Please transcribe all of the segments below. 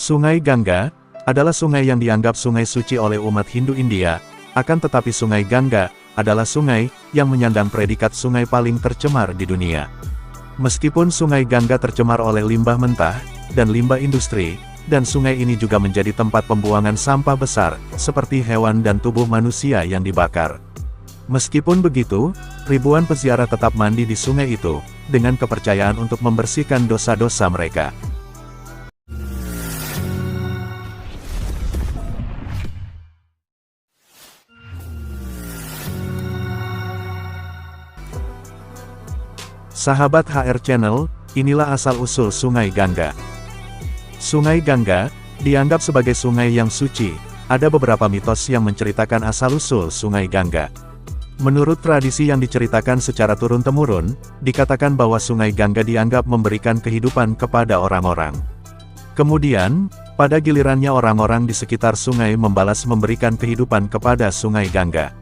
Sungai Gangga adalah sungai yang dianggap sungai suci oleh umat Hindu India, akan tetapi Sungai Gangga adalah sungai yang menyandang predikat sungai paling tercemar di dunia. Meskipun Sungai Gangga tercemar oleh limbah mentah dan limbah industri, dan sungai ini juga menjadi tempat pembuangan sampah besar, seperti hewan dan tubuh manusia yang dibakar. Meskipun begitu, ribuan peziarah tetap mandi di sungai itu, dengan kepercayaan untuk membersihkan dosa-dosa mereka. Sahabat HR Channel, inilah asal-usul Sungai Gangga. Sungai Gangga dianggap sebagai sungai yang suci. Ada beberapa mitos yang menceritakan asal-usul Sungai Gangga. Menurut tradisi yang diceritakan secara turun-temurun, dikatakan bahwa Sungai Gangga dianggap memberikan kehidupan kepada orang-orang. Kemudian, pada gilirannya orang-orang di sekitar sungai membalas memberikan kehidupan kepada Sungai Gangga.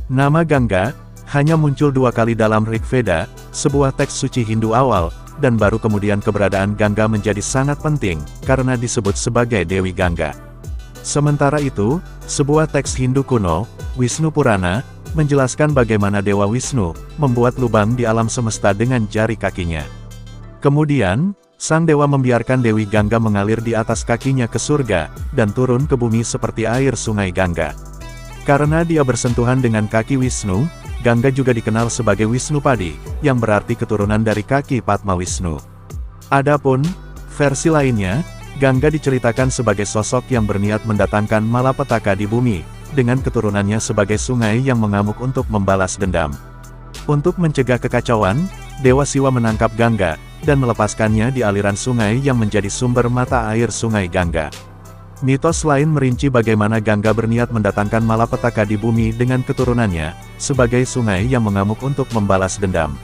Nama Gangga hanya muncul 2 kali dalam Rig Veda, sebuah teks suci Hindu awal, dan baru kemudian keberadaan Gangga menjadi sangat penting, karena disebut sebagai Dewi Gangga. Sementara itu, sebuah teks Hindu kuno, Wisnu Purana, menjelaskan bagaimana Dewa Wisnu membuat lubang di alam semesta dengan jari kakinya. Kemudian, sang dewa membiarkan Dewi Gangga mengalir di atas kakinya ke surga, dan turun ke bumi seperti air Sungai Gangga. Karena dia bersentuhan dengan kaki Wisnu, Gangga juga dikenal sebagai Wisnupadi, yang berarti keturunan dari kaki Padma Wisnu. Adapun versi lainnya, Gangga diceritakan sebagai sosok yang berniat mendatangkan malapetaka di bumi, dengan keturunannya sebagai sungai yang mengamuk untuk membalas dendam. Untuk mencegah kekacauan, Dewa Siwa menangkap Gangga, dan melepaskannya di aliran sungai yang menjadi sumber mata air Sungai Gangga. Mitos lain merinci bagaimana Gangga berniat mendatangkan malapetaka di bumi dengan keturunannya, sebagai sungai yang mengamuk untuk membalas dendam.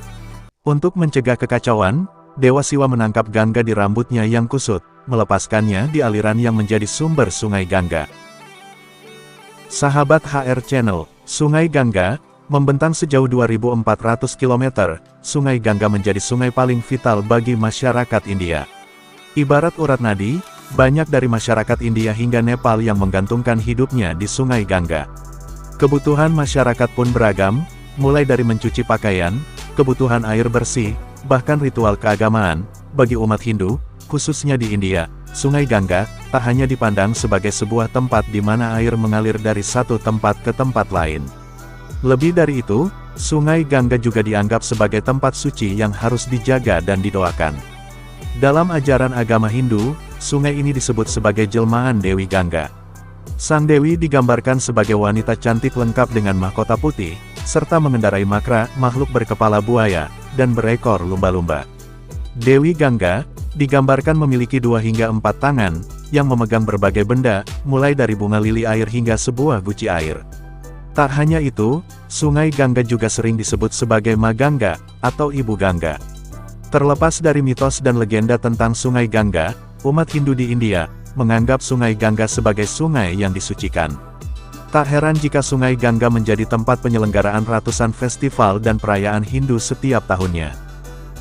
Untuk mencegah kekacauan, Dewa Siwa menangkap Gangga di rambutnya yang kusut, melepaskannya di aliran yang menjadi sumber Sungai Gangga. Sahabat HR Channel, Sungai Gangga membentang sejauh 2.400 km, Sungai Gangga menjadi sungai paling vital bagi masyarakat India. Ibarat urat nadi, banyak dari masyarakat India hingga Nepal yang menggantungkan hidupnya di Sungai Gangga. Kebutuhan masyarakat pun beragam, mulai dari mencuci pakaian, kebutuhan air bersih, bahkan ritual keagamaan. Bagi umat Hindu, khususnya di India, Sungai Gangga tak hanya dipandang sebagai sebuah tempat di mana air mengalir dari satu tempat ke tempat lain. Lebih dari itu, Sungai Gangga juga dianggap sebagai tempat suci yang harus dijaga dan didoakan. Dalam ajaran agama Hindu, sungai ini disebut sebagai jelmaan Dewi Gangga. Sang Dewi digambarkan sebagai wanita cantik lengkap dengan mahkota putih, serta mengendarai makra, makhluk berkepala buaya, dan berekor lumba-lumba. Dewi Gangga digambarkan memiliki 2 hingga 4 tangan, yang memegang berbagai benda, mulai dari bunga lili air hingga sebuah guci air. Tak hanya itu, Sungai Gangga juga sering disebut sebagai Ma Gangga, atau Ibu Gangga. Terlepas dari mitos dan legenda tentang Sungai Gangga, umat Hindu di India menganggap Sungai Gangga sebagai sungai yang disucikan. Tak heran jika Sungai Gangga menjadi tempat penyelenggaraan ratusan festival dan perayaan Hindu setiap tahunnya.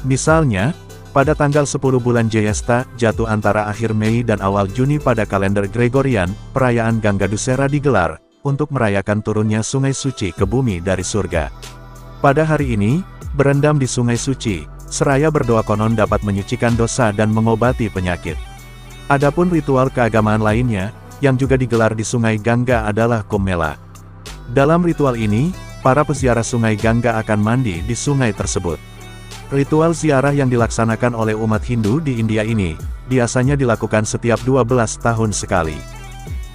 Misalnya, pada tanggal 10 bulan Jyesta, jatuh antara akhir Mei dan awal Juni pada kalender Gregorian, perayaan Gangga Dussehra digelar, untuk merayakan turunnya sungai suci ke bumi dari surga. Pada hari ini, berendam di sungai suci, seraya berdoa konon dapat menyucikan dosa dan mengobati penyakit. Adapun ritual keagamaan lainnya, yang juga digelar di Sungai Gangga adalah Kumbh Mela. Dalam ritual ini, para peziarah Sungai Gangga akan mandi di sungai tersebut. Ritual ziarah yang dilaksanakan oleh umat Hindu di India ini, biasanya dilakukan setiap 12 tahun sekali.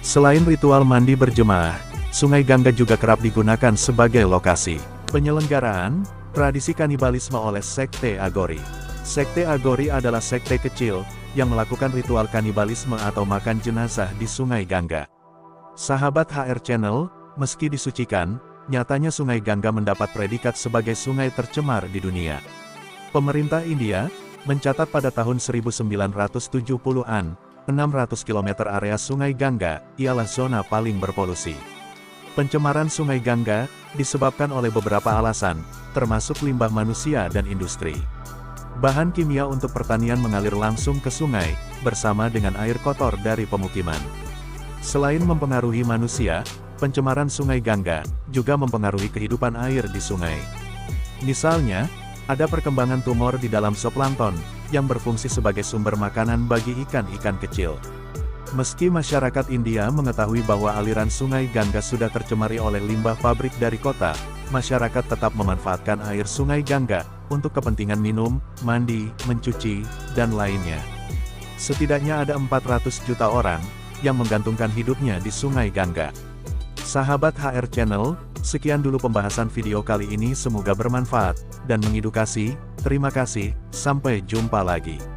Selain ritual mandi berjemaah, Sungai Gangga juga kerap digunakan sebagai lokasi penyelenggaraan tradisi kanibalisme oleh Sekte Agori. Sekte Agori adalah sekte kecil, yang melakukan ritual kanibalisme atau makan jenazah di Sungai Gangga. Sahabat HR Channel, meski disucikan, nyatanya Sungai Gangga mendapat predikat sebagai sungai tercemar di dunia. Pemerintah India mencatat pada tahun 1970-an, 600 km area Sungai Gangga ialah zona paling berpolusi. Pencemaran Sungai Gangga disebabkan oleh beberapa alasan, termasuk limbah manusia dan industri. Bahan kimia untuk pertanian mengalir langsung ke sungai, bersama dengan air kotor dari pemukiman. Selain mempengaruhi manusia, pencemaran Sungai Gangga juga mempengaruhi kehidupan air di sungai. Misalnya, ada perkembangan tumor di dalam zooplankton, yang berfungsi sebagai sumber makanan bagi ikan-ikan kecil. Meski masyarakat India mengetahui bahwa aliran Sungai Gangga sudah tercemari oleh limbah pabrik dari kota, masyarakat tetap memanfaatkan air Sungai Gangga untuk kepentingan minum, mandi, mencuci, dan lainnya. Setidaknya ada 400 juta orang yang menggantungkan hidupnya di Sungai Gangga. Sahabat HR Channel, sekian dulu pembahasan video kali ini, semoga bermanfaat dan mengedukasi. Terima kasih, sampai jumpa lagi.